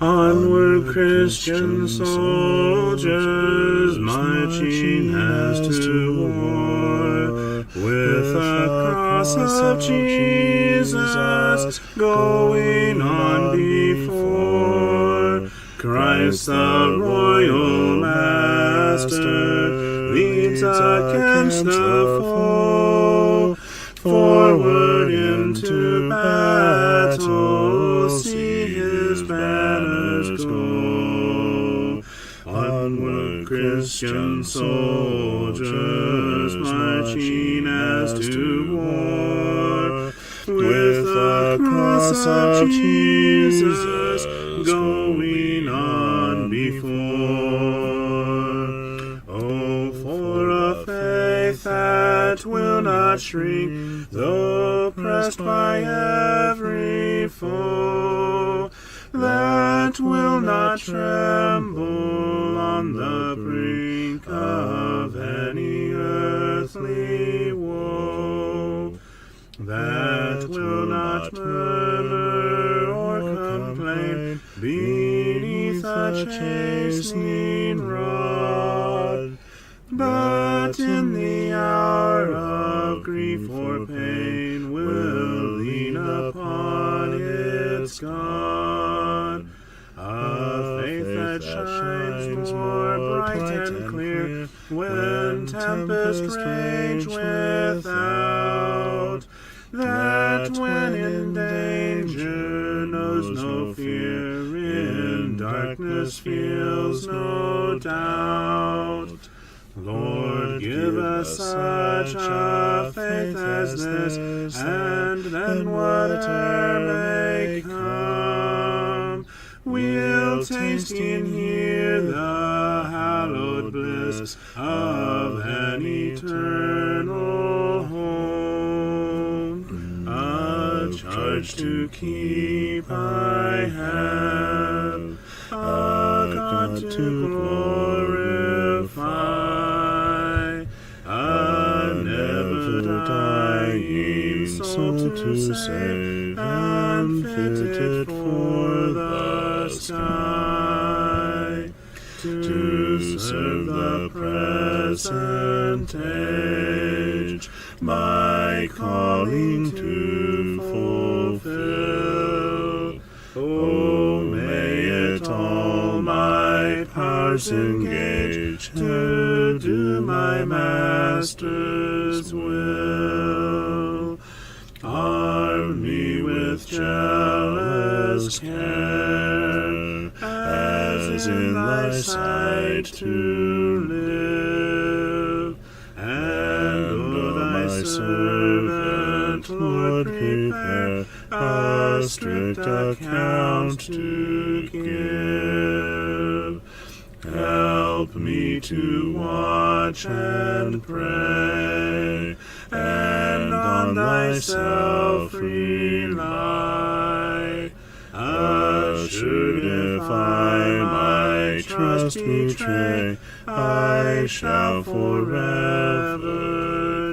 Onward, Christian soldiers, marching as to war, with the cross of Jesus going on before. Christ the royal master leads against the foe, forward into battle, see his banners go. Onward, Christian soldiers, marching as to war, with the cross of Jesus going on before. Oh, for a faith that will not shrink, though pressed by every foe, that will not tremble on the brink of any earthly woe, that will not murmur or complain beneath a chastening rod, but in the hour of grief or pain will lean upon its God. A faith that shines more bright and clear when tempest rage without, that when in danger knows no fear, in darkness feels no doubt. Lord, give us such a faith as this, and then whatever may come, we'll taste and hear the hallowed bliss of an eternal home. A charge to keep I have, a God to glorify, a never-dying soul to save, and fitted for the sky, to serve the present age, my calling to fulfill. Oh, may it all my powers engage to do my Master's will. Arm me with jealous care, as in thy sight to live, and O thy servant, Lord, prepare a strict account to give. Help me to watch and pray, and on thyself rely. Assured if I my trust betray, I shall forever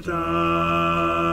die.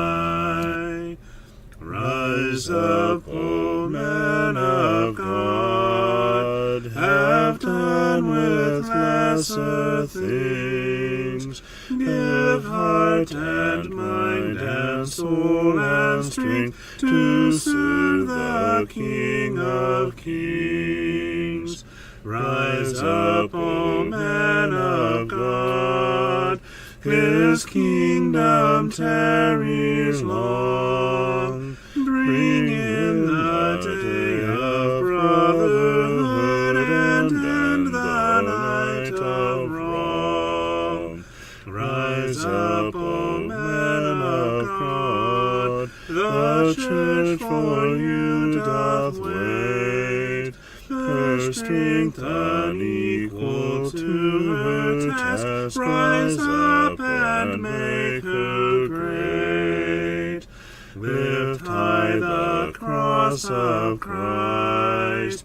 Rise up, O men of God, have done with lesser things. Give heart and mind and soul and strength to serve the King of Kings. Rise up, O men of God, his kingdom tarries long. Bring in the day of brotherhood and end the night of wrong. Rise up, O men of God, the church for you doth wait. Her strength unequal to her task, rise up and make her great. Lift high the cross of Christ,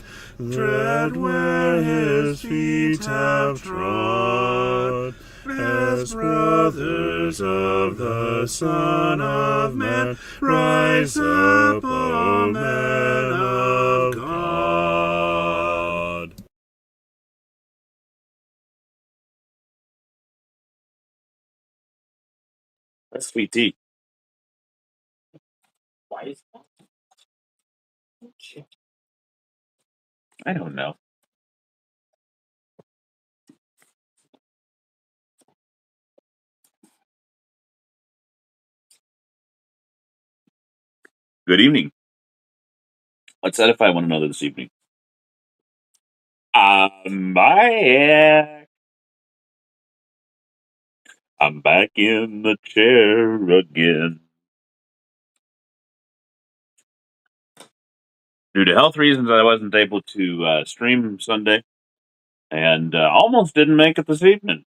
tread where his feet have trod. As brothers of the Son of Man, rise up, O men of God. That's sweet tea. I don't know. Good evening. Let's edify one another this evening. I'm back. I'm back in the chair again. Due to health reasons, I wasn't able to stream Sunday, and almost didn't make it this evening.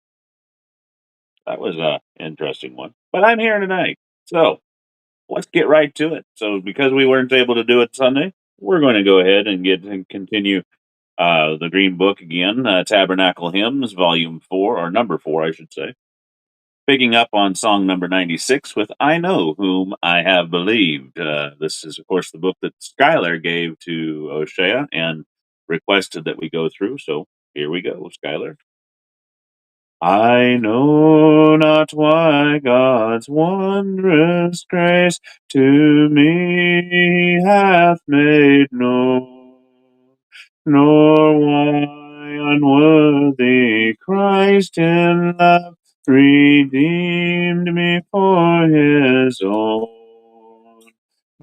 That was a interesting one. But I'm here tonight, so let's get right to it. So, because we weren't able to do it Sunday, we're going to go ahead and continue the Green Book again, Tabernacle Hymns, Volume 4, or Number 4, I should say. Picking up on song number 96 with I Know Whom I Have Believed. This is, of course, the book that Skylar gave to O'Shea and requested that we go through. So here we go, Skylar. I know not why God's wondrous grace to me hath made known, nor why unworthy Christ in love redeemed me for his own.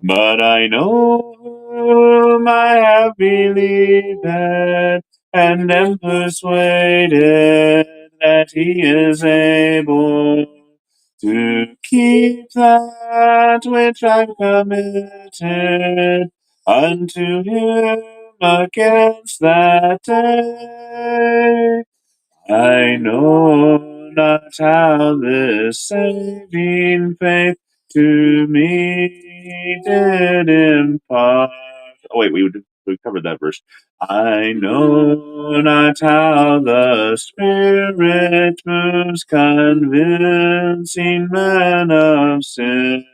But I know whom I have believed and am persuaded that he is able to keep that which I've committed unto him against that day. I know not how this saving faith to me did impart. Oh wait, we covered that verse. I know not how the Spirit moves, convincing men of sin,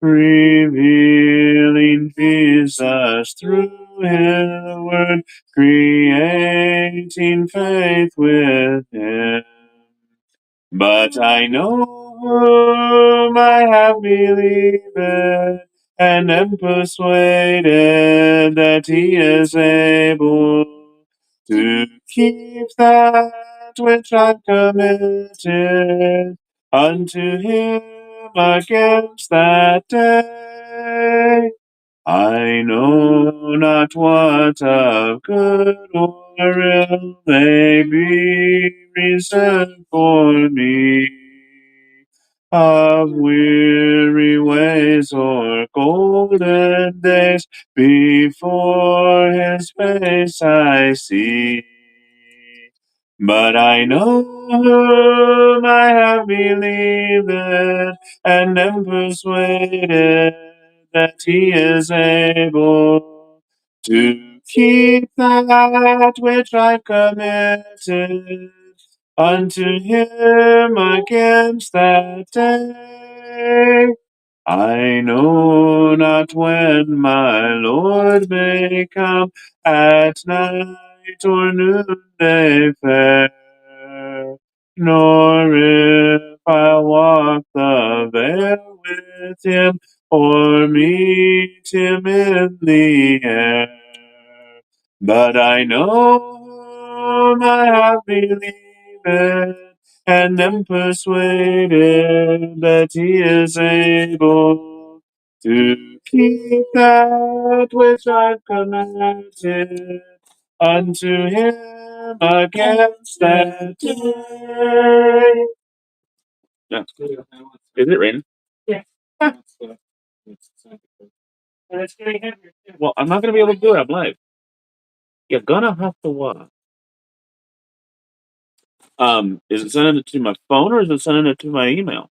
revealing Jesus through his word, creating faith within. But I know whom I have believed, and am persuaded that he is able to keep that which I've committed unto him against that day. I know not what of good or ill may be reserved for me, of weary ways or golden days before his face I see. But I know whom I have believed and am persuaded that he is able to keep that which I've committed unto him against that day. I know not when my Lord may come, at night or noonday fair, nor if I'll walk the vale with him, or meet him in the air. But I know whom I have believed, and am persuaded that he is able to keep that which I've commanded unto him against that day. Yeah. Is it raining? Yeah. Well, I'm not going to be able to do it. I'm live. You're gonna have to watch. Is it sending it to my phone or is it sending it to my email?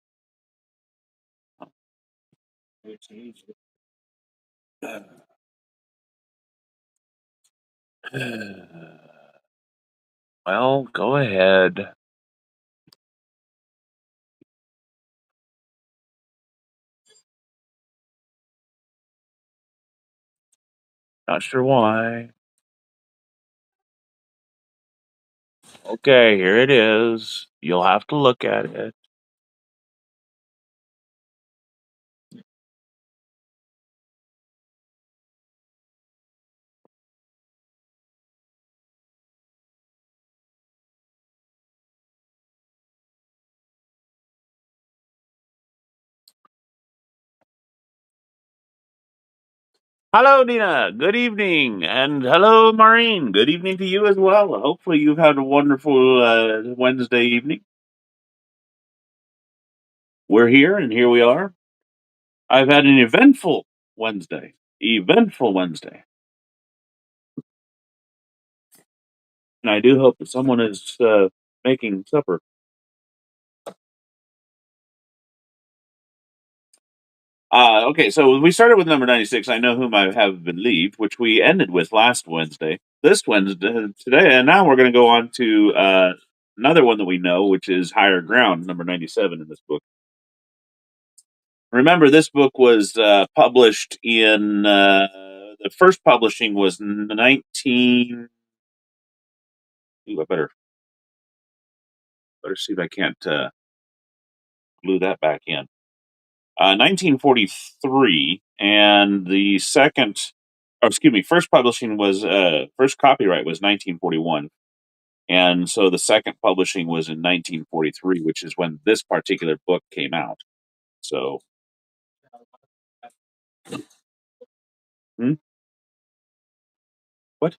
Well, go ahead. Not sure why. Okay, here it is. You'll have to look at it. Hello, Dina. Good evening. And hello, Maureen. Good evening to you as well. Hopefully, you've had a wonderful Wednesday evening. We're here, and here we are. I've had an eventful Wednesday. Eventful Wednesday. And I do hope that someone is making supper. Okay, so we started with number 96. I know whom I have believed, which we ended with last Wednesday. This Wednesday, today, and now we're going to go on to another one that we know, which is Higher Ground, number 97 in this book. Remember, this book was published in the first publishing was 19. Ooh, I better see if I can't glue that back in. 1943, and the second, or excuse me, first publishing was first copyright was 1941, and so the second publishing was in 1943, which is when this particular book came out. So, hmm? What?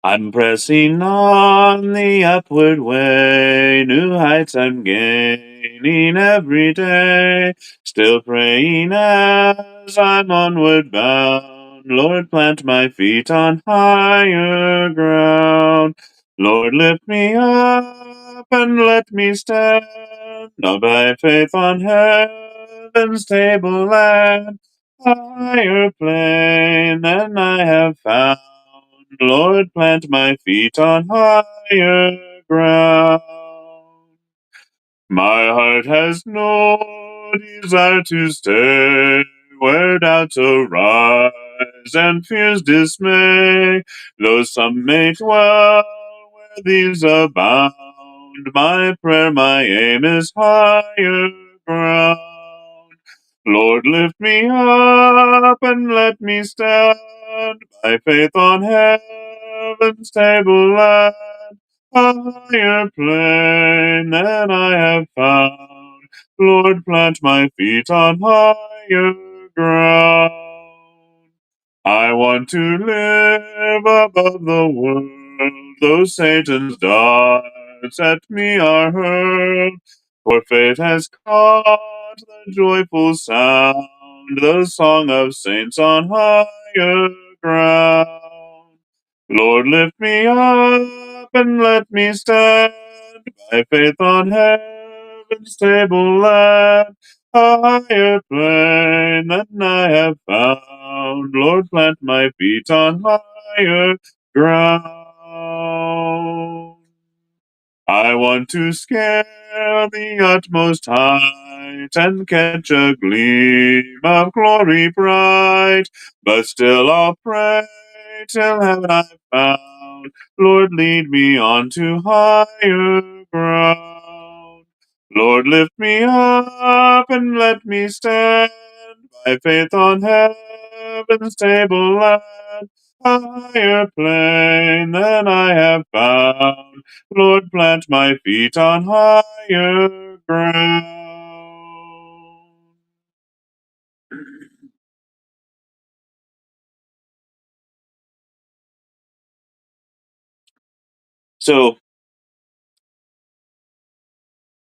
I'm pressing on the upward way, new heights I'm gaining every day, still praying as I'm onward bound. Lord, plant my feet on higher ground. Lord, lift me up and let me stand, not by faith on heaven's table land, a higher plane than I have found. Lord, plant my feet on higher ground. My heart has no desire to stay where doubts arise and fears dismay. Though some may dwell where these abound, my prayer, my aim is higher ground. Lord, lift me up and let me stand by faith on heaven's table land, a higher plane than I have found. Lord, plant my feet on higher ground. I want to live above the world, though Satan's darts at me are hurled. For faith has caught the joyful sound, the song of saints on higher ground. Lord, lift me up and let me stand by faith on heaven's table land, a higher plane than I have found. Lord, plant my feet on higher ground. I want to scale the utmost height and catch a gleam of glory bright, but still I'll pray till heaven I've found. Lord, lead me on to higher ground. Lord, lift me up and let me stand by faith on heaven's table land, a higher plane than I have found. Lord, plant my feet on higher ground. So,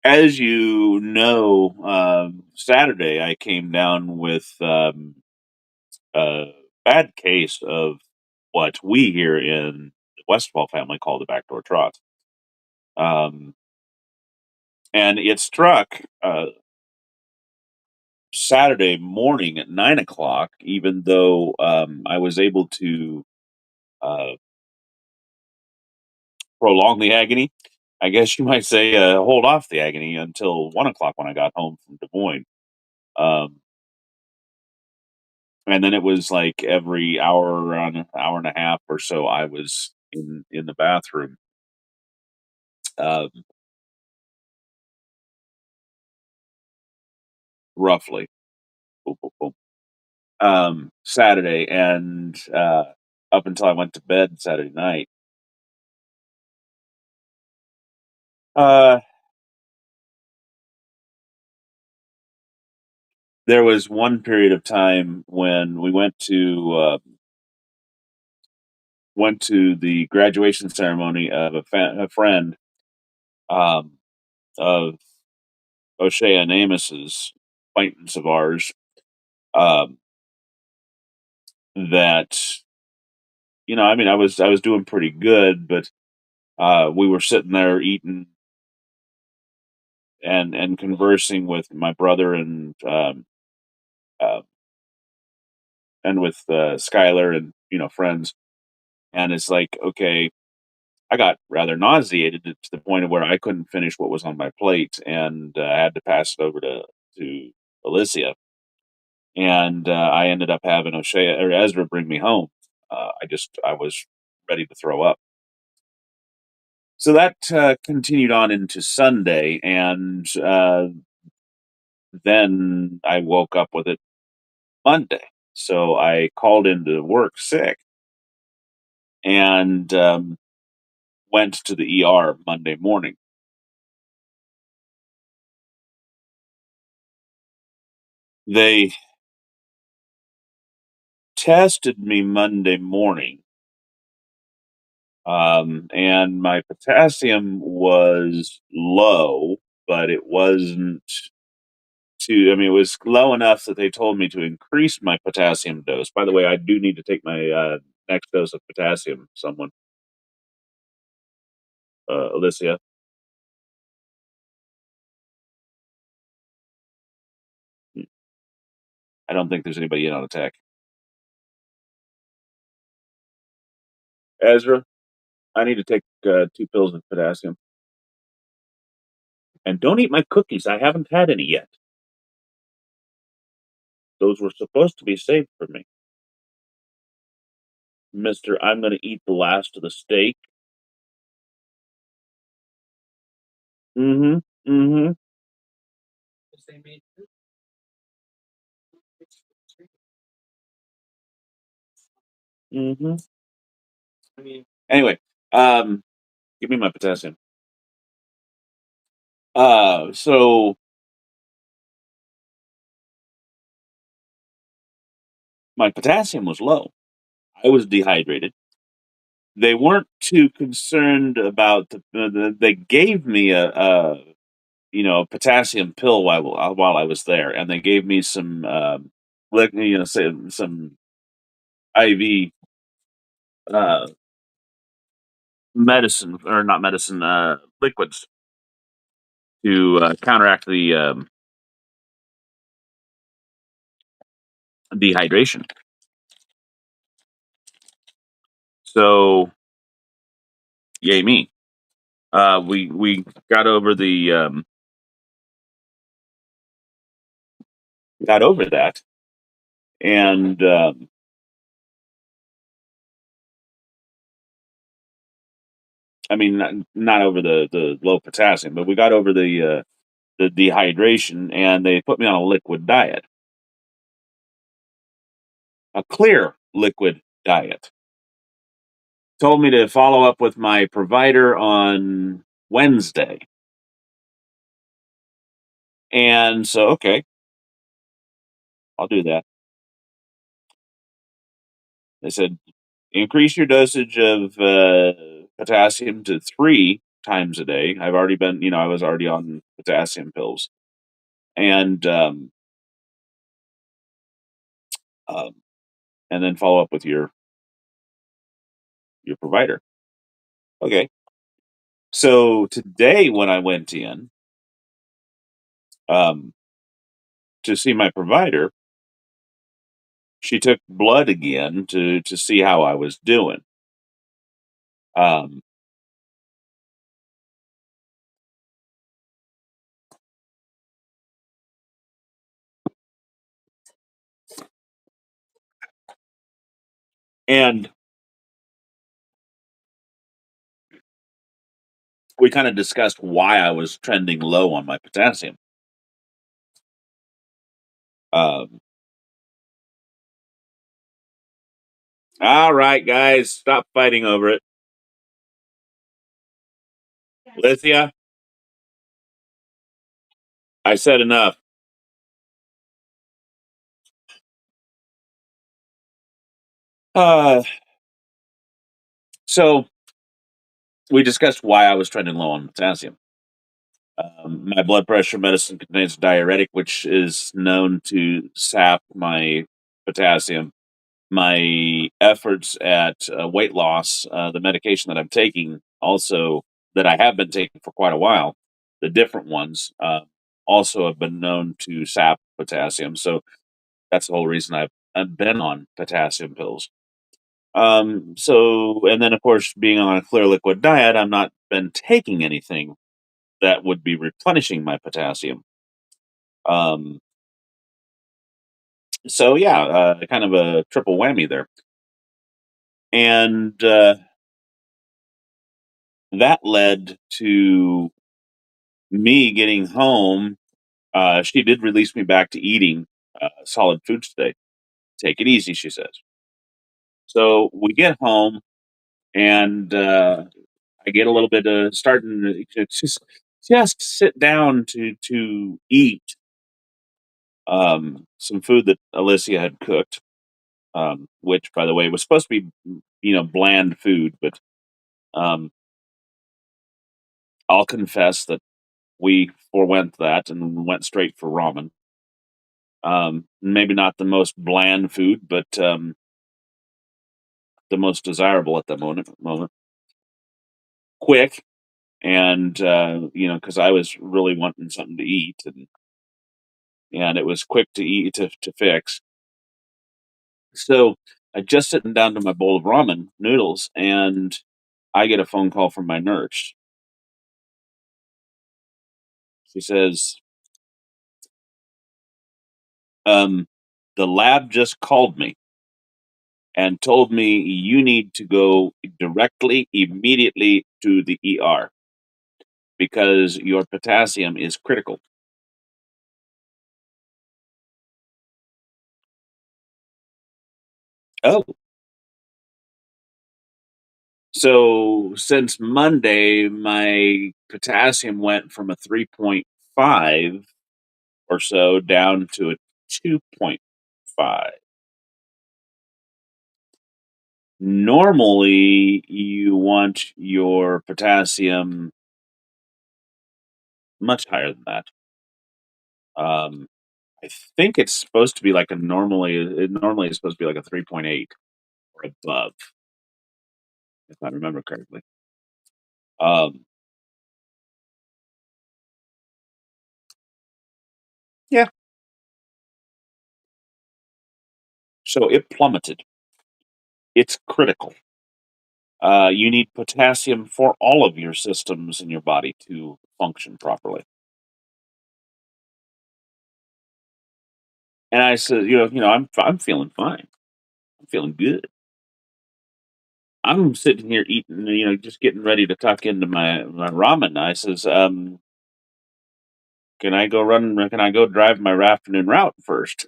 as you know, Saturday I came down with a bad case of what we here in the Westfall family call the backdoor trot. Um, and it struck Saturday morning at 9 o'clock, even though I was able to uh, prolong the agony. I guess you might say hold off the agony until 1 o'clock when I got home from Des Moines. Um, and then it was like every hour, around an hour and a half or so, I was in the bathroom, um, roughly. Boom, boom, boom. Saturday and up until I went to bed Saturday night. Uh, there was one period of time when we went to the graduation ceremony of a friend, um, of O'Shea and Amos's, acquaintance of ours, um, that I mean, I was doing pretty good, but we were sitting there eating and conversing with my brother uh, and with Skylar and friends, and it's like, okay, I got rather nauseated to the point of where I couldn't finish what was on my plate, and I had to pass it over to Alicia, and I ended up having O'Shea or Ezra bring me home. I was ready to throw up. So that continued on into Sunday, and then I woke up with it Monday. So I called into work sick and went to the ER Monday morning. They tested me Monday morning, and my potassium was low, but it wasn't I mean, it was low enough that they told me to increase my potassium dose. By the way, I do need to take my next dose of potassium. Someone, Alicia. I don't think there's anybody in on attack. Ezra, I need to take 2 pills of potassium. And don't eat my cookies. I haven't had any yet. Those were supposed to be saved for me. Mister, I'm going to eat the last of the steak. Mm hmm. Mm hmm. Mm hmm. Anyway, give me my potassium. So my potassium was low. I was dehydrated. They weren't too concerned about they gave me a potassium pill while I was there, and they gave me some some IV uh, medicine, or not medicine, liquids to counteract the dehydration. So yay me. We got over that, and I mean, not over the low potassium, but we got over the dehydration, and they put me on a liquid diet, a clear liquid diet. Told me to follow up with my provider on Wednesday. And so, okay, I'll do that. They said, increase your dosage of potassium to 3 times a day. I've already been, I was already on potassium pills. And, um, and then follow up with your provider. Okay. So today, when I went in um, to see my provider, she took blood again to see how I was doing. Um, and we kind of discussed why I was trending low on my potassium. Um, all right, guys, stop fighting over it. Lithia, I said enough. Uh, so we discussed why I was trending low on potassium. My blood pressure medicine contains a diuretic, which is known to sap my potassium. My efforts at weight loss, the medication that I'm taking, also that I have been taking for quite a while, the different ones, also have been known to sap potassium. So that's the whole reason I've been on potassium pills. And then of course, being on a clear liquid diet, I'm not been taking anything that would be replenishing my potassium. Um, so yeah, kind of a triple whammy there. And that led to me getting home. She did release me back to eating solid foods today. Take it easy, she says. So we get home, and I get a little bit starting to just sit down to eat some food that Alicia had cooked, which, by the way, was supposed to be bland food, but um, I'll confess that we forewent that and went straight for ramen. Maybe not the most bland food, but the most desirable at the moment. Quick, and because I was really wanting something to eat, and it was quick to eat to fix. So I just sitting down to my bowl of ramen noodles, and I get a phone call from my nurse. She says, um, "The lab just called me and told me you need to go directly, immediately to the ER because your potassium is critical." Oh, so since Monday, my potassium went from a 3.5 or so down to a 2.5. Normally, you want your potassium much higher than that. Um, I think it's supposed to be like it normally is supposed to be like a 3.8 or above, if I remember correctly. Um, yeah, so it plummeted. It's critical. You need potassium for all of your systems in your body to function properly. And I said, I'm feeling fine. I'm feeling good. I'm sitting here eating, just getting ready to tuck into my ramen. I says, can I go run? Can I go drive my afternoon route first?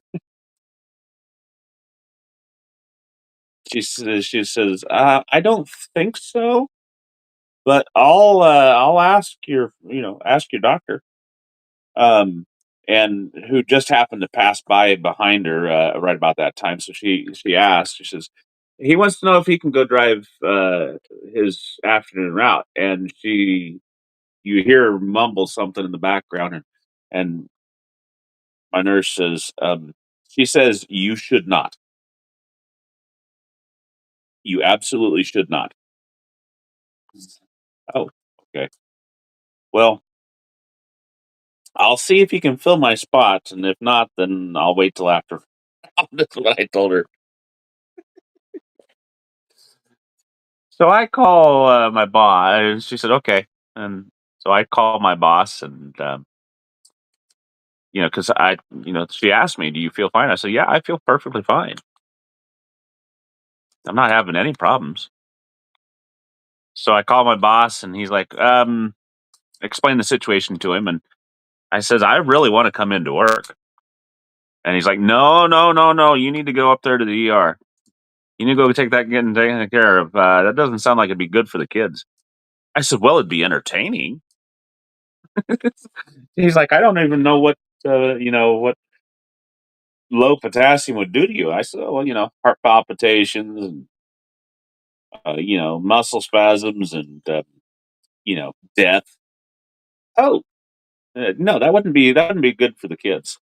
She says, I don't think so, but I'll ask your doctor. Um, and who just happened to pass by behind her right about that time. So she asked. She says he wants to know if he can go drive his afternoon route, and you hear her mumble something in the background, and my nurse says, she says you should not. You absolutely should not. Oh, okay. Well, I'll see if he can fill my spot, and if not, then I'll wait till after. That's what I told her. So I call my boss. She said, "Okay," and so I call my boss, and because she asked me, "Do you feel fine?" I said, "Yeah, I feel perfectly fine. I'm not having any problems." So I call my boss, and he's like, explain the situation to him, and I says, "I really want to come into work," and he's like, "No, no, no, no. You need to go up there to the ER. You need to go take that getting taken care of. That doesn't sound like it'd be good for the kids." I said, "Well, it'd be entertaining." He's like, I don't even know what what low potassium would do to you. I said, oh, well, heart palpitations and muscle spasms and death. Oh, no, that wouldn't be good for the kids.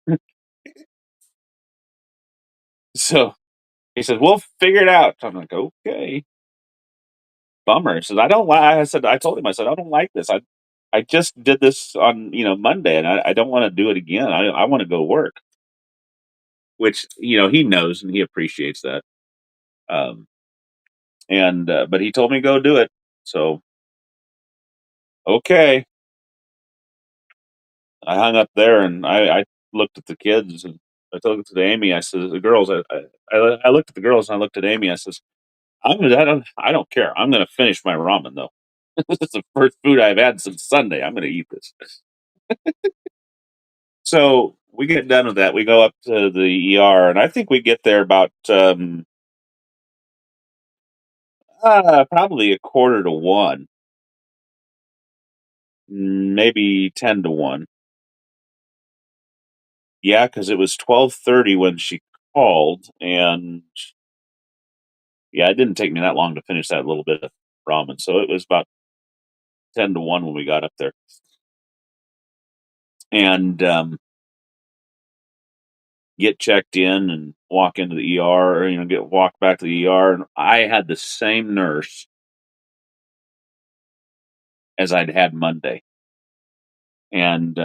So he says, we'll figure it out. I'm like, okay, bummer. He says, I don't like. I told him, I said, I don't like this. I just did this on Monday, and I don't want to do it again. I want to go work, which he knows and he appreciates that. Um, and but he told me go do it. So okay, I hung up there and I looked at the kids and I looked at Amy. I said, the girls. I looked at the girls and I looked at Amy. I says, I don't care. I'm going to finish my ramen though. This is the first food I've had since Sunday. I'm going to eat this. So we get done with that. We go up to the ER, and I think we get there about probably a quarter to one, maybe 10 to 1. Yeah, because it was 12:30 when she called, and yeah, it didn't take me that long to finish that little bit of ramen. So it was about 10 to 1 when we got up there, and get checked in and walk into the ER, or get walked back to the ER, and I had the same nurse as I'd had Monday, and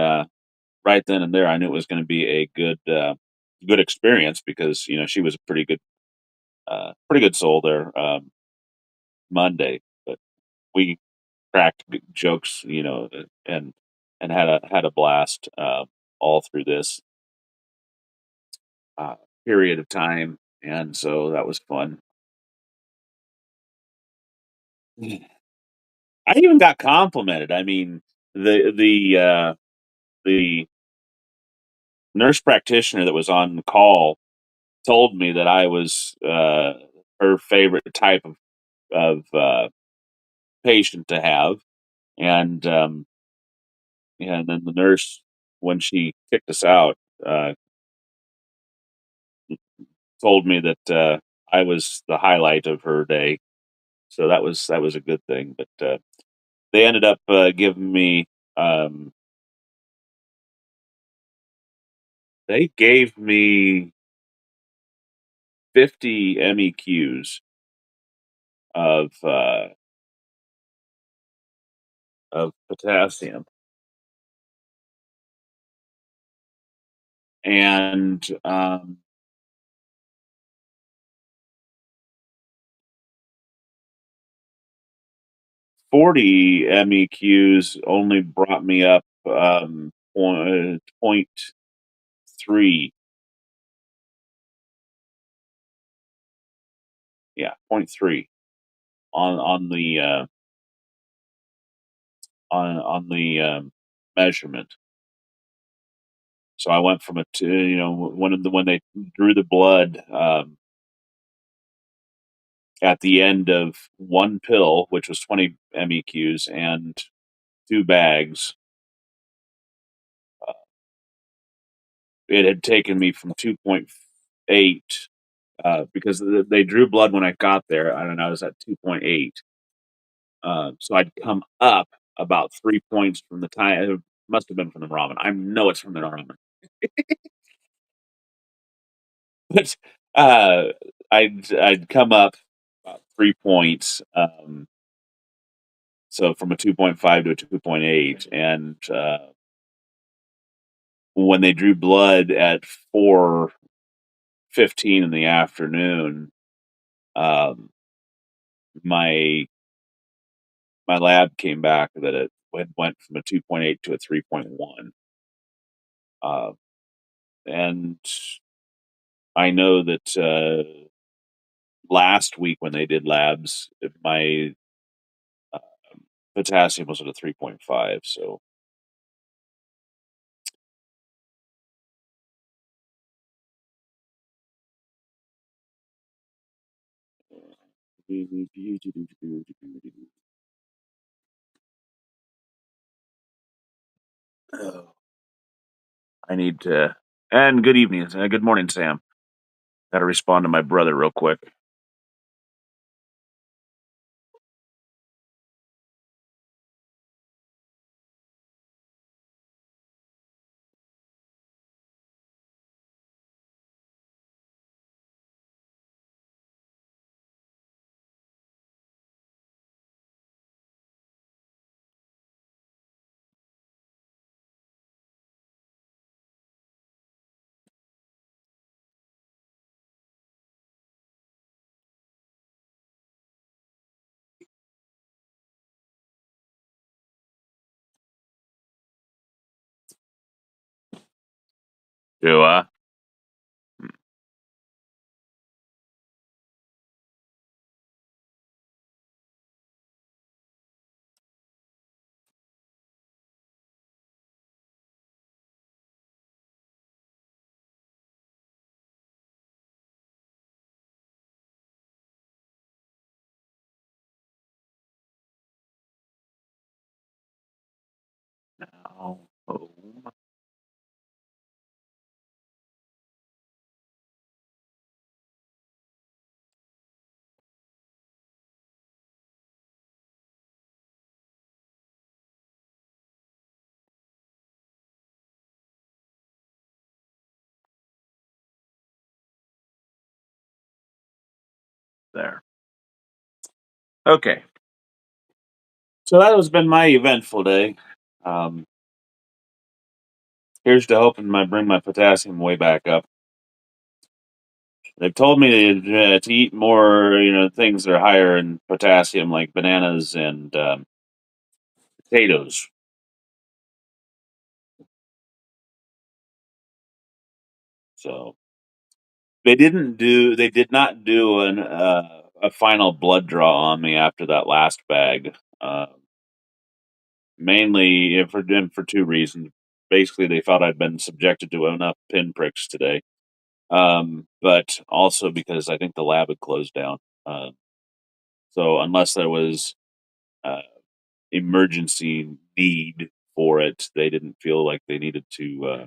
right then and there, I knew it was going to be a good experience because she was a pretty good soul there Monday, but we cracked jokes, and had a blast all through this uh, period of time, and so that was fun. I even got complimented. I mean, the nurse practitioner that was on call told me that I was her favorite type of patient to have, and then the nurse, when she kicked us out, uh, told me that I was the highlight of her day. So that was a good thing. But they ended up giving me. Um, they gave me 50 MEQs of potassium, and 40 MEQs only brought me up point 3. Yeah, point 3 on the measurement. So I went from a two, when they drew the blood at the end of one pill, which was 20 MEQs and 2 bags. It had taken me from 2.8 because they drew blood when I got there, and I was at 2.8. So I'd come up about 3 points from the time. It must have been from the ramen. I know it's from the ramen. But uh, I'd come up about 3 points, so from a 2.5 to a 2.8, and when they drew blood at 4:15 in the afternoon, um, my my lab came back that it went from a 2.8 to a 3.1, uh, and I know that last week when they did labs, my uh, potassium was at a 3.5. So Oh, I need to. And good evening, good morning, Sam. Got to respond to my brother real quick. Do Oh, oh, there. Okay, so that has been my eventful day. Um, Here's to hoping my bring my potassium way back up. They've told me to eat more, things that are higher in potassium, like bananas and potatoes. So they did not do a final blood draw on me after that last bag. Mainly for two reasons. Basically, they thought I'd been subjected to enough pinpricks today, but also because I think the lab had closed down. Uh, so unless there was uh, emergency need for it, they didn't feel like they needed to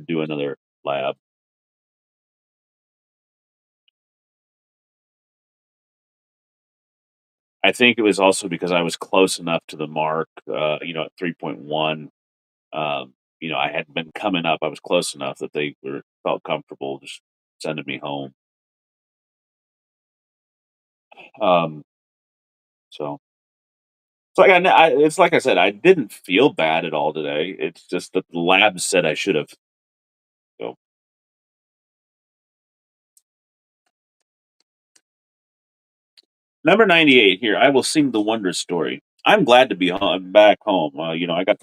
do another lab. I think it was also because I was close enough to the mark, at 3.1. I had been coming up. I was close enough that they were felt comfortable just sending me home. Um, so, it's like I said, I didn't feel bad at all today. It's just that the lab said I should have. So, number 98 here. I will sing the wonder story. I'm glad to be back home. I've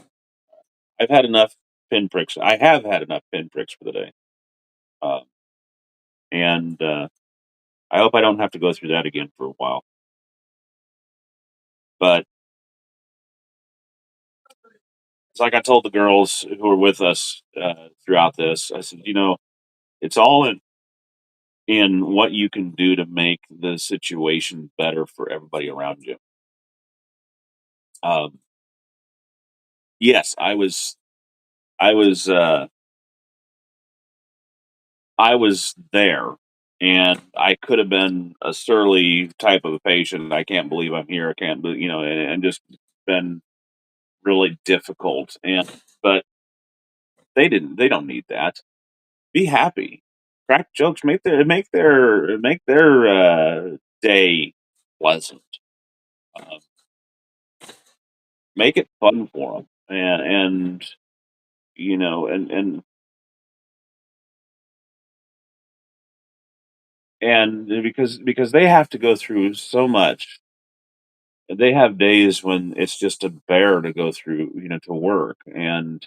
had enough pinpricks. I have had enough pinpricks for the day. Um, and I hope I don't have to go through that again for a while. But it's like I told the girls who were with us throughout this. I said, it's all in what you can do to make the situation better for everybody around you. Um, yes, I was, uh, I was there, and I could have been a surly type of a patient. I can't believe I'm here. I can't believe, and just been really difficult. But they didn't. They don't need that. Be happy. Crack jokes. Make their day pleasant. Um, make it fun for them, and and because they have to go through so much. They have days when it's just a bear to go through, to work, and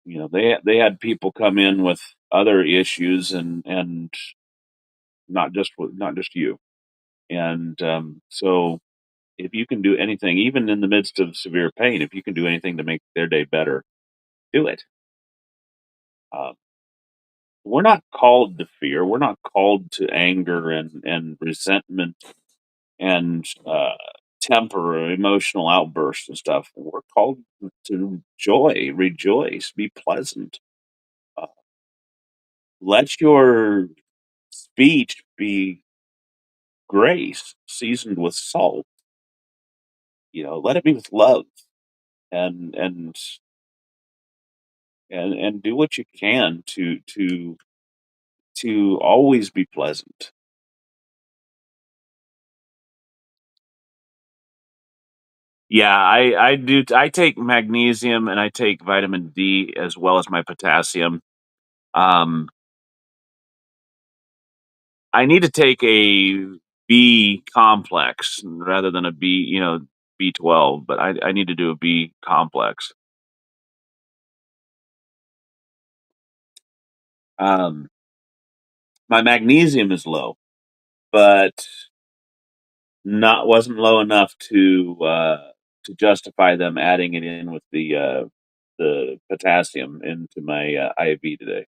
they had people come in with other issues, and not just you. And so if you can do anything, even in the midst of severe pain, if you can do anything to make their day better, do it. Uh, we're not called to fear. We're not called to anger and resentment and temper or emotional outbursts and stuff. We're called to joy, rejoice, be pleasant. Uh, let your speech be grace seasoned with salt. Let it be with love, and and and do what you can to always be pleasant. Yeah, I do. I take magnesium and I take vitamin D as well as my potassium. Um, I need to take a B complex rather than a B12, but I need to do a B complex. Um, my magnesium is low, but not wasn't low enough to justify them adding it in with the potassium into my IV today.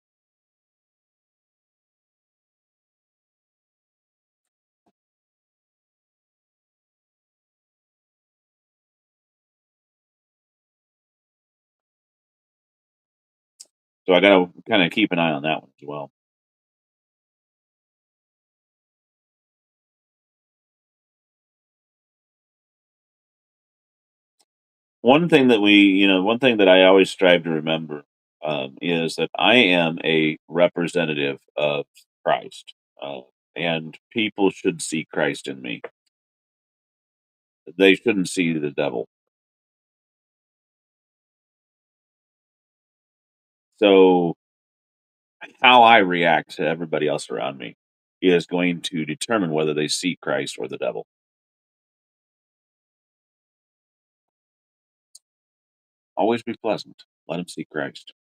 So I got to kind of keep an eye on that one as well. One thing that I always strive to remember is that I am a representative of Christ, and people should see Christ in me. They shouldn't see the devil. So how I react to everybody else around me is going to determine whether they see Christ or the devil. Always be pleasant. Let them see Christ.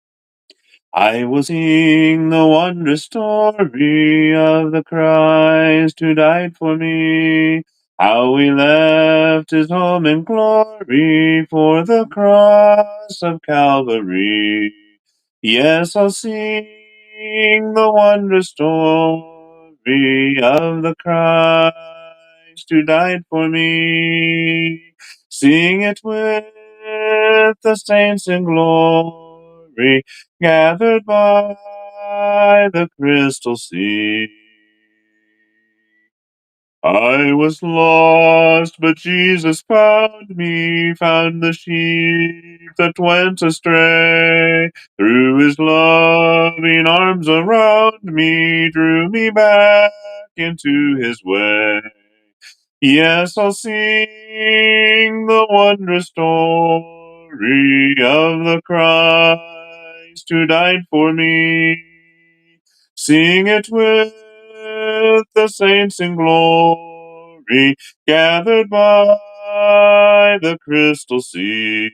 I will sing the wondrous story of the Christ who died for me. How he left his home in glory for the cross of Calvary. Yes, I'll sing the wondrous story of the Christ who died for me. Sing it with the saints in glory gathered by the crystal sea. I was lost, but Jesus found me, found the sheep that went astray. Threw his loving arms around me, drew me back into his way. Yes, I'll sing the wondrous story of the Christ who died for me. Sing it with the saints in glory, gathered by the crystal sea.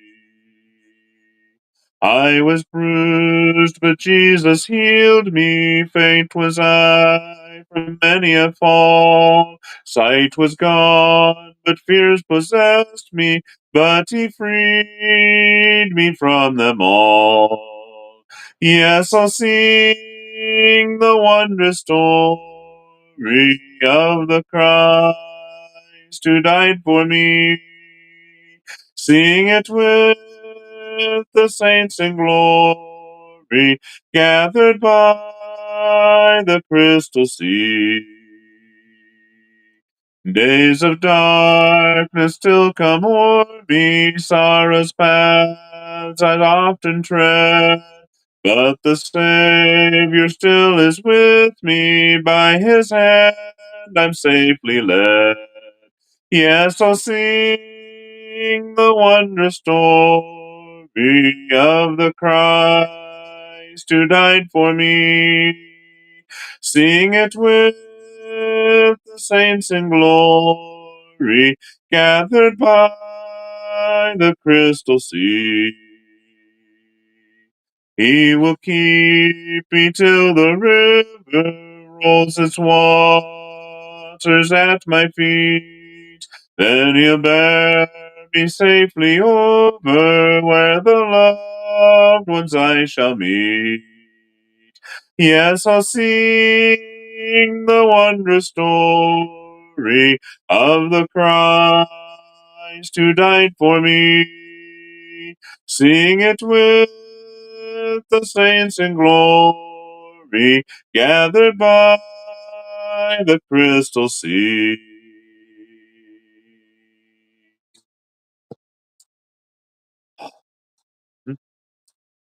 I was bruised, but Jesus healed me. Faint was I from many a fall. Sight was gone, but fears possessed me. But he freed me from them all. Yes, I'll sing the wondrous story of the Christ who died for me. Sing it with the saints in glory, gathered by the crystal sea. Days of darkness still come o'er me, sorrow's paths I often tread, but the Savior still is with me, by his hand I'm safely led. Yes, I'll sing the wondrous story of the Christ who died for me. Sing it with the saints in glory, gathered by the crystal sea. He will keep me till the river rolls its waters at my feet. Then he'll bear me safely over where the loved ones I shall meet. Yes, I'll sing the wondrous story of the Christ Christ who died for me. Sing it with the saints in glory, gathered by the crystal sea.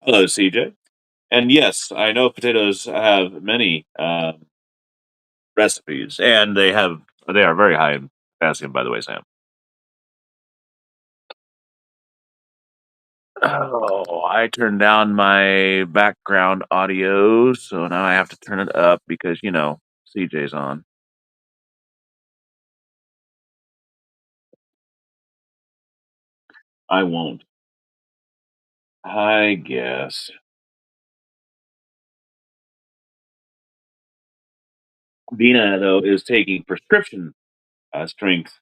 Hello, CJ. And yes, I know potatoes have many recipes, and they are very high in potassium, by the way, Sam. Oh, I turned down my background audio, so now I have to turn it up because CJ's on. I won't. I guess. Dina, though, is taking prescription strength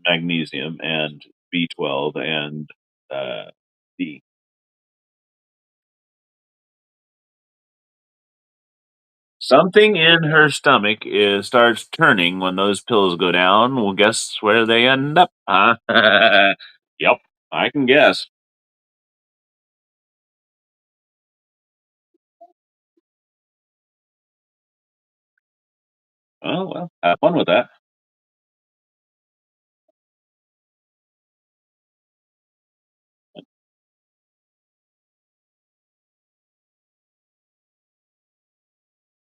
magnesium and B12 and D. Something in her stomach starts turning when those pills go down. Well, guess where they end up, huh? Yep, I can guess. Oh, well, have fun with that.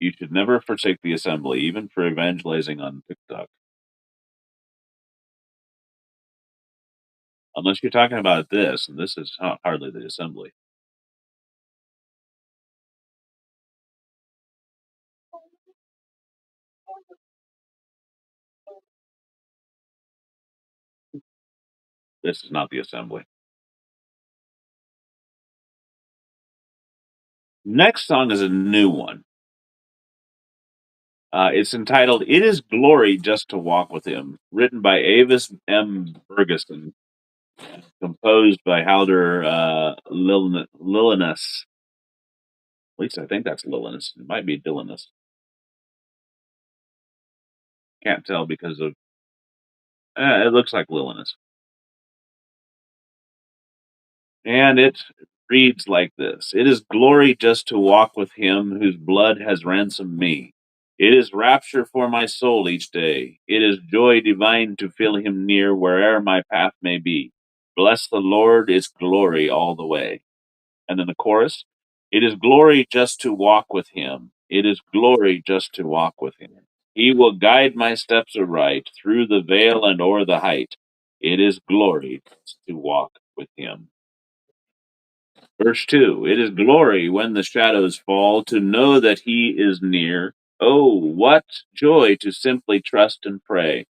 You should never forsake the assembly, even for evangelizing on TikTok. Unless you're talking about this, and this is hardly the assembly. This is not the assembly. Next song is a new one. It's entitled "It Is Glory Just to Walk with Him," written by Avis M. Ferguson, composed by Halder Lillinus. At least I think that's Lillinus. It might be Dillinus. Can't tell because of. It looks like Lillinus. And it reads like this: It is glory just to walk with him whose blood has ransomed me. It is rapture for my soul each day. It is joy divine to feel him near where'er my path may be. Bless the Lord, it's glory all the way. And then the chorus: It is glory just to walk with him. It is glory just to walk with him. He will guide my steps aright through the vale and o'er the height. It is glory just to walk with him. Verse 2: It is glory when the shadows fall to know that he is near. Oh, what joy to simply trust and pray.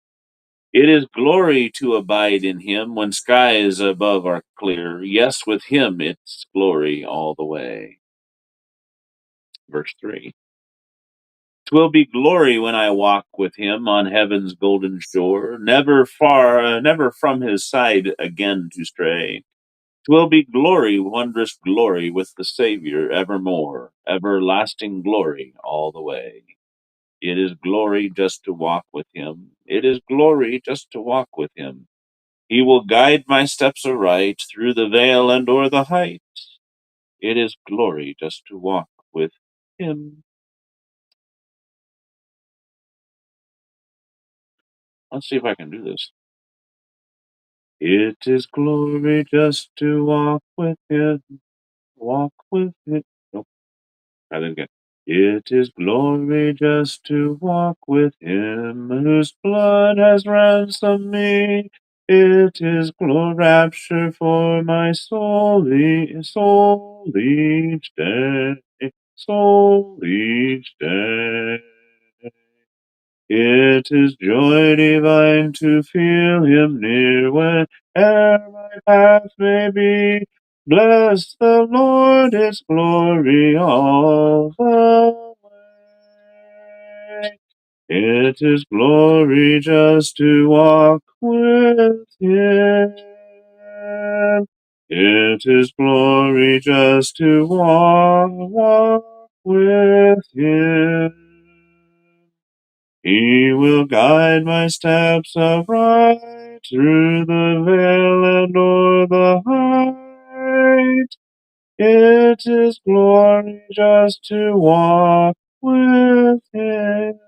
It is glory to abide in him when skies above are clear. Yes, with him it's glory all the way. Verse 3: 'Twill be glory when I walk with him on heaven's golden shore, never far, never from his side again to stray. 'Twill be glory, wondrous glory with the Savior evermore, everlasting glory all the way. It is glory just to walk with him. It is glory just to walk with him. He will guide my steps aright through the vale and o'er the height. It is glory just to walk with him. Let's see if I can do this. It is glory just to walk with him, walk with him. Nope, try that again. It is glory just to walk with him whose blood has ransomed me. It is glory rapture for my soul, soul each day, soul each day. It is joy divine to feel him near where'er my path may be. Bless the Lord, his glory all the way. It is glory just to walk with him. It is glory just to walk with him. He will guide my steps aright through the vale and o'er the height. It is glory just to walk with him.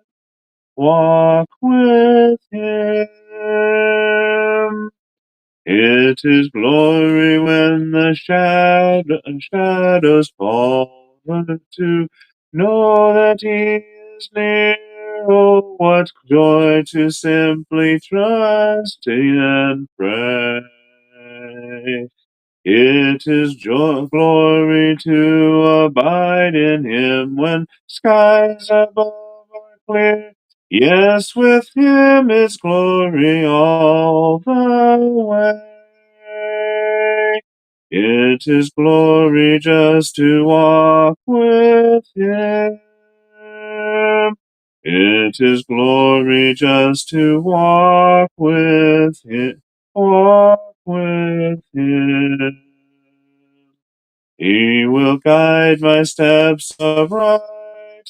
It is glory when the shadows fall, to know that he is near. Oh, what joy to simply trust and pray. It is glory to abide in him when skies above are clear. Yes, with him is glory all the way. It is glory just to walk with him. It is glory just to walk with him. Walk with him. He will guide my steps aright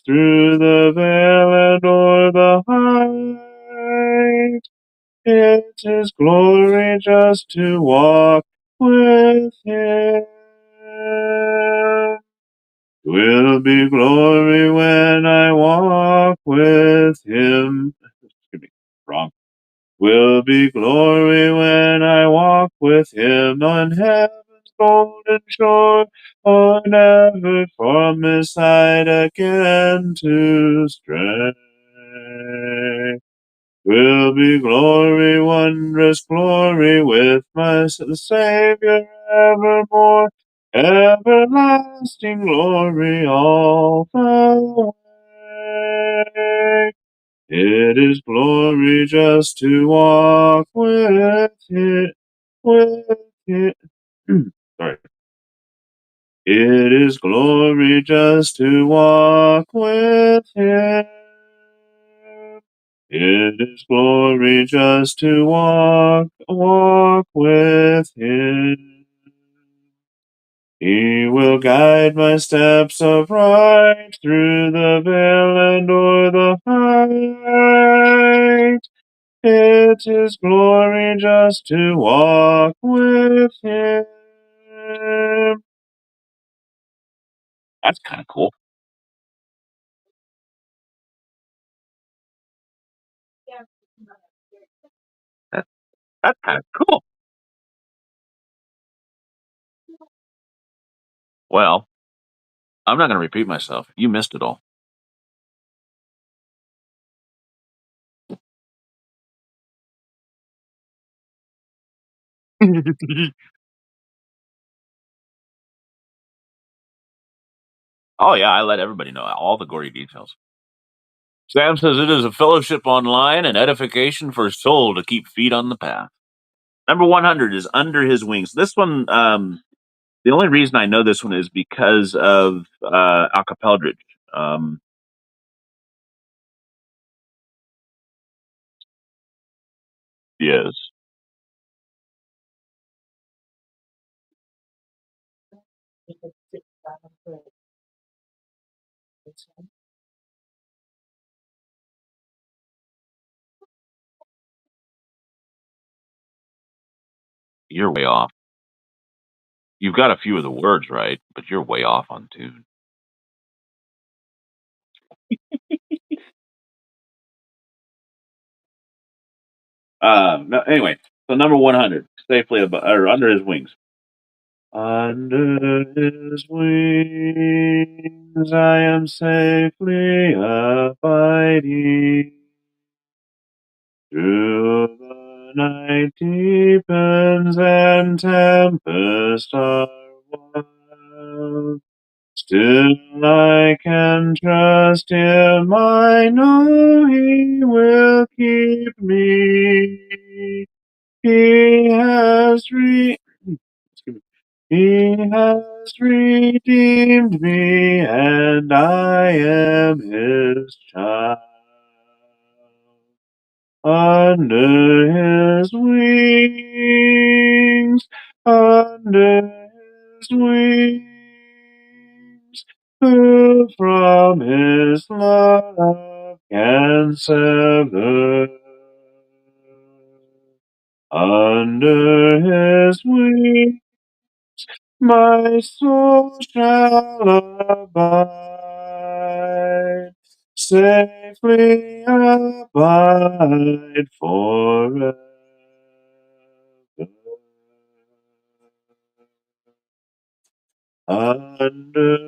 through the vale and o'er the height. It is glory just to walk with him. Will be glory when I walk with him. Excuse me, wrong. Will be glory when I walk with him on heaven's golden shore, or never from his side again to stray. Will be glory, wondrous glory, with my Savior evermore, everlasting glory all the way. It is glory just to walk with it, with it. Sorry. It is glory just to walk with him. It is glory just to walk with him. He will guide my steps aright through the vale and o'er the height. It is glory just to walk with him. That's kind of cool. That, that's kind of cool. Well, I'm not going to repeat myself. You missed it all. Oh, yeah, I let everybody know all the gory details. Sam says it is a fellowship online and edification for soul to keep feet on the path. Number 100 is Under His Wings. This one, the only reason I know this one is because of Alcapeldridge. Um, yes, you're way off. You've got a few of the words right, but you're way off on tune. No, anyway, so number 100, safely or Under His Wings. Under his wings I am safely abiding. Through the night deepens and tempests are wild. Still I can trust him, I know he will keep me. He has he has redeemed me, and I am his child. Under his wings, under his wings, who from his love can sever. Under his wings my soul shall abide, safely abide forever. Under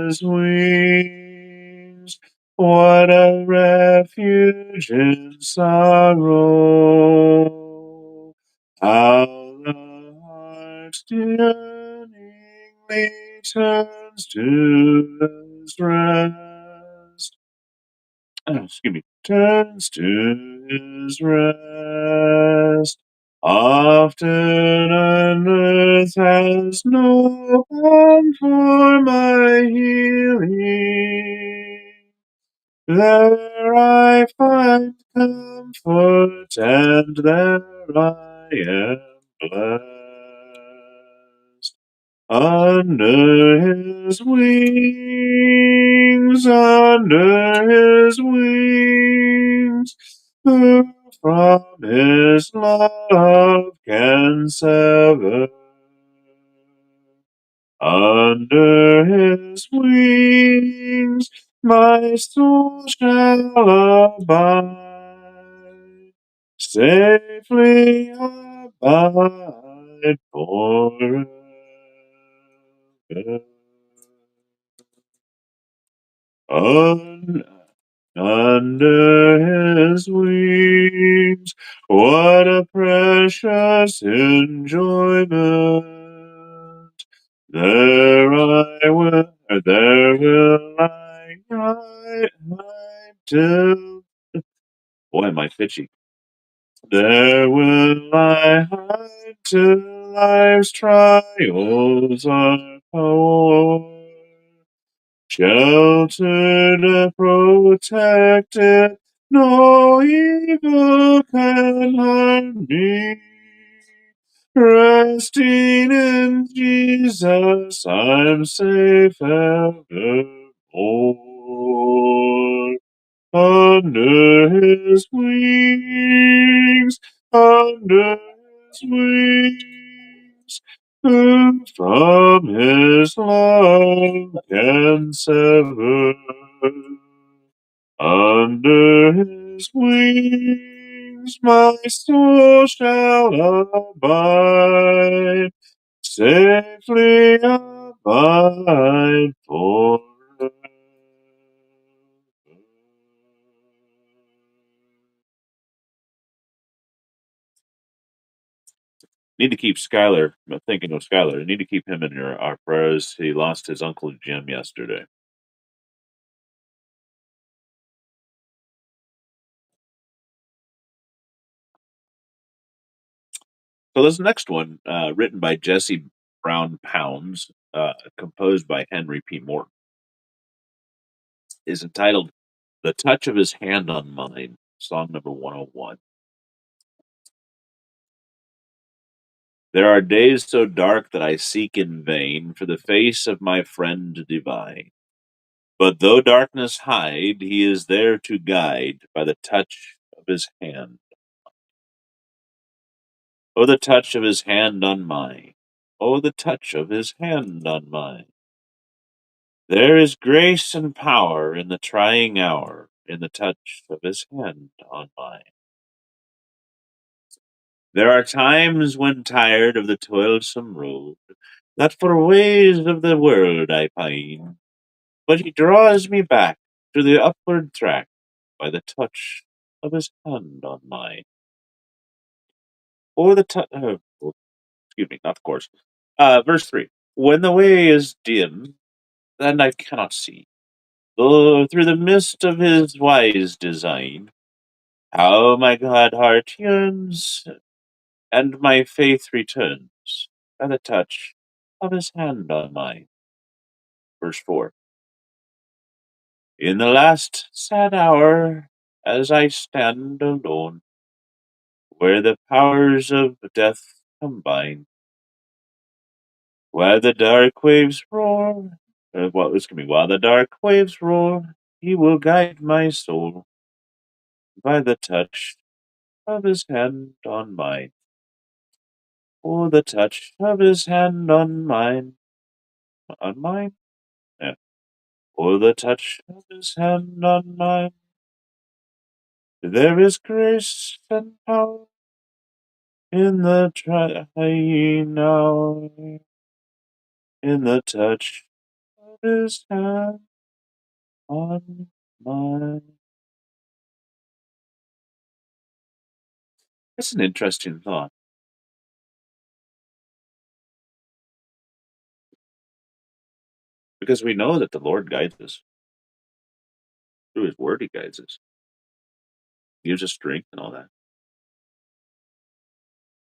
his wings, what a refuge in sorrow. How the heart yearningly turns to his rest. Excuse me, turns to his rest. Often on earth has no balm for my healing. There I find comfort, and there I am blessed. Under his wings, under his wings, who from his love can sever? Under his wings, my soul shall abide, safely abide forever. Un- Under his wings, what a precious enjoyment! There will I hide till. Boy, am I pitchy. There will I hide till life's trials are o'er. Sheltered, protected, no evil can harm me. Resting in Jesus, I'm safe evermore. Under his wings, under his wings, who from his love can sever? Under his wings, my soul shall abide, safely abide forever. Need to keep Skylar. I'm thinking of Skylar. Need to keep him in our prayers. He lost his uncle Jim yesterday. So this next one, written by Jesse Brown Pounds, composed by Henry P. Morton, is entitled "The Touch of His Hand on Mine." Song number 101. There are days so dark that I seek in vain for the face of my friend divine. But though darkness hide, he is there to guide by the touch of his hand. Oh, the touch of his hand on mine. Oh, the touch of his hand on mine. There is grace and power in the trying hour, in the touch of his hand on mine. There are times when tired of the toilsome road, that for ways of the world I pine, but he draws me back to the upward track by the touch of his hand on mine. Or the touch, excuse me, not the chorus. Verse 3. When the way is dim, and I cannot see, though through the mist of his wise design, how my glad heart yearns, and my faith returns by the touch of his hand on mine. Verse 4. In the last sad hour, as I stand alone, where the powers of death combine, where the dark waves roar, while the dark waves roar, He will guide my soul by the touch of his hand on mine. Oh, the touch of his hand on mine. On mine? Yeah. Oh, the touch of his hand on mine. There is grace and power in the trying hour, in the touch of his hand on mine. That's an interesting thought, because we know that the Lord guides us. Through his word, he guides us. He gives us strength and all that.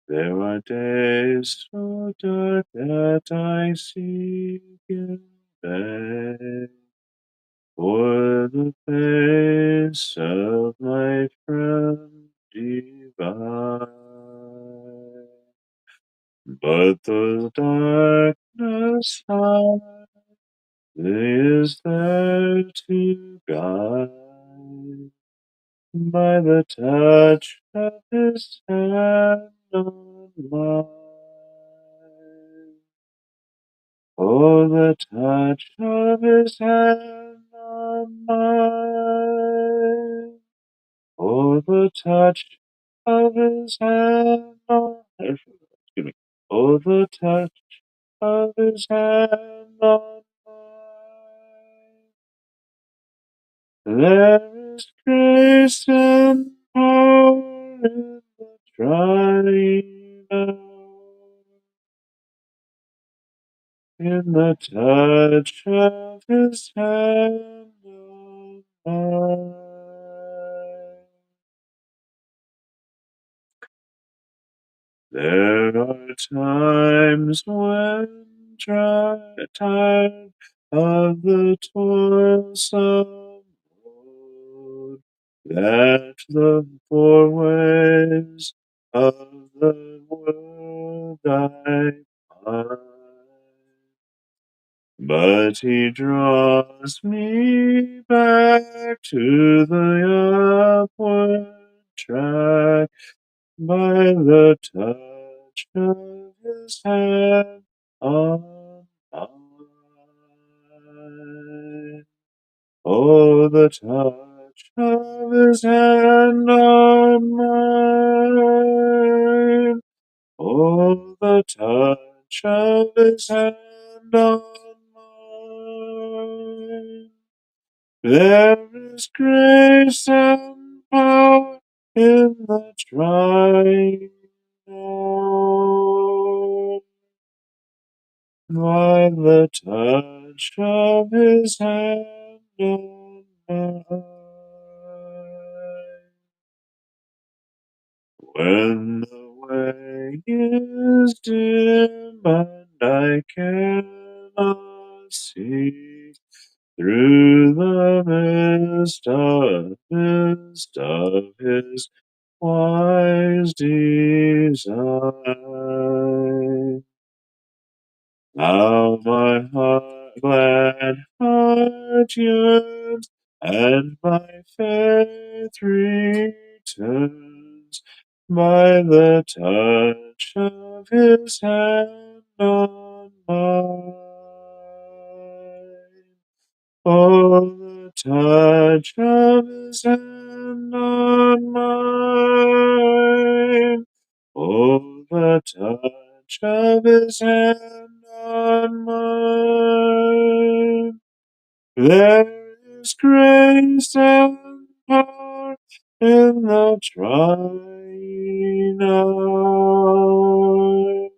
There are days so dark that I seek in vain for the face of my friend divine. But the darkness high is there to guide by the touch of his hand on mine. Oh, the touch of his hand on mine. Oh, the touch of his hand on excuse me. Oh, the touch of his hand on mine. There is grace and power in the trying hour, in the touch of his hand on mine. There are times when tired of the toilsome road, that the four ways of the world I find. But he draws me back to the upward track by the touch of his hand on mine. Oh, the touch of his hand on mine. Oh, the touch of his hand on mine. There is grace and power in the trying hour, by the touch of his hand on mine. When the way is dim and I cannot see through the mist of his wise design. Now my glad heart yearns, and my faith returns by the touch of his hand on mine. Oh, the touch of his hand on mine. Oh, the touch of his hand on mine. There is grace and power in the trying hour,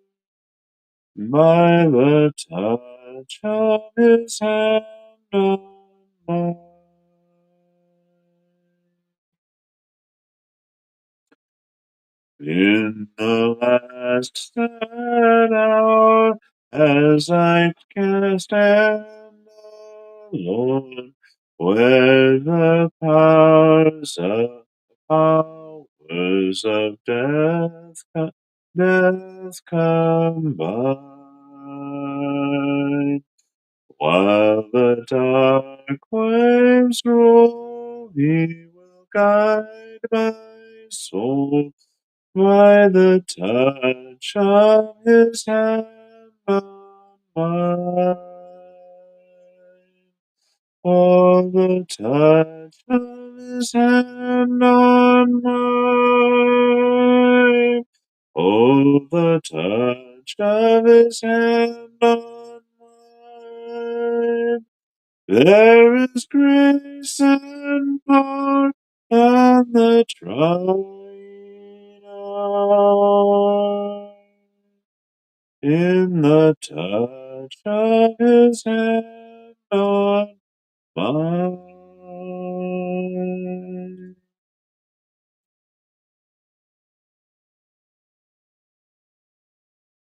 by the touch of his hand on mine. In the last sad hour, as I can stand alone, where the powers of death combine, while the dark waves roll, he will guide my soul by the touch of his hand on mine. Oh, the touch of his hand on mine. Oh, the touch of his hand on mine. There is grace and power and the trying on in the touch of his hand on mine.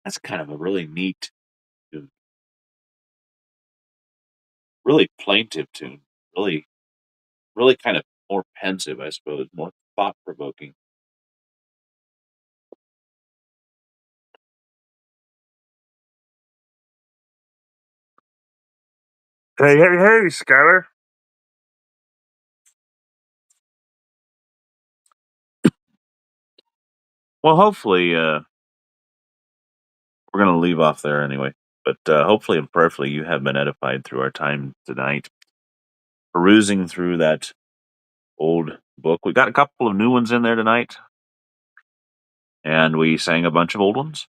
That's kind of a really neat, tune, really plaintive tune. Really, really kind of more pensive, I suppose, more thought provoking. Hey, hey, hey, Skylar. Well, hopefully, we're going to leave off there anyway. But hopefully and prayerfully, you have been edified through our time tonight, perusing through that old book. We got a couple of new ones in there tonight, and we sang a bunch of old ones.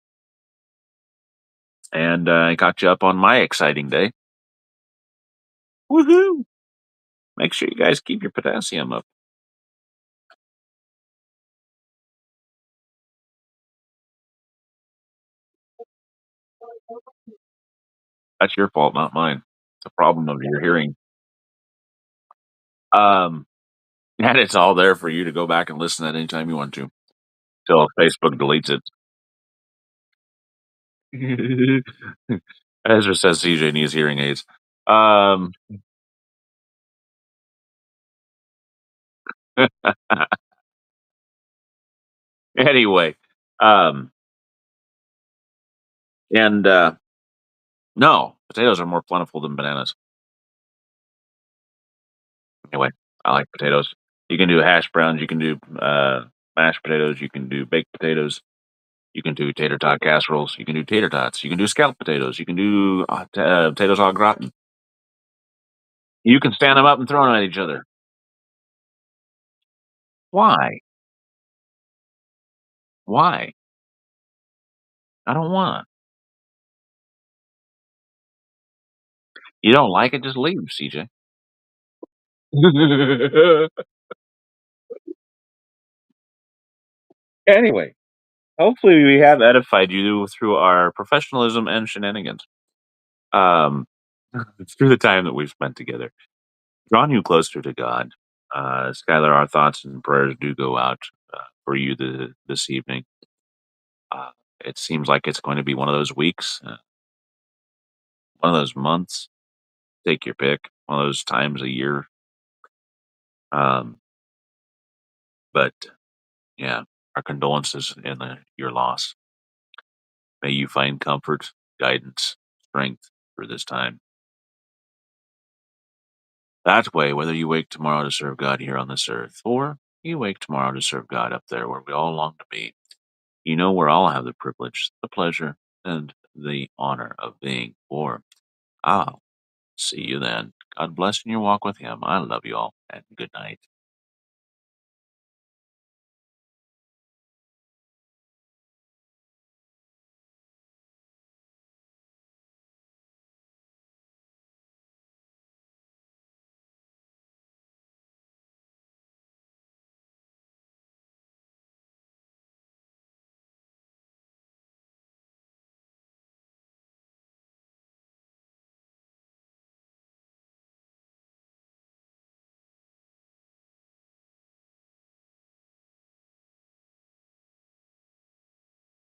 And I got you up on my exciting day. Woohoo! Make sure you guys keep your potassium up. That's your fault, not mine. It's a problem of your hearing. Um, and it's all there for you to go back and listen at any time you want to, till Facebook deletes it. Ezra says CJ needs hearing aids. Um, anyway, um, and no, potatoes are more plentiful than bananas. Anyway, I like potatoes. You can do hash browns. You can do mashed potatoes. You can do baked potatoes. You can do tater tot casseroles. You can do tater tots. You can do scalloped potatoes. You can do potatoes au gratin. You can stand them up and throw them at each other. Why? Why? I don't want. You don't like it? Just leave, CJ. Anyway, hopefully we have edified you through our professionalism and shenanigans. Um, through the time that we've spent together, drawn you closer to God. Skylar, our thoughts and prayers do go out for you this evening. Uh, it seems like it's going to be one of those weeks, one of those months. Take your pick. One of those times a year. Um, but yeah, our condolences in your loss. May you find comfort, guidance, strength for this time. That way, whether you wake tomorrow to serve God here on this earth, or you wake tomorrow to serve God up there where we all long to be, you know we all have the privilege, the pleasure, and the honor of being. For I'll see you then. God bless in your walk with Him. I love you all, and good night.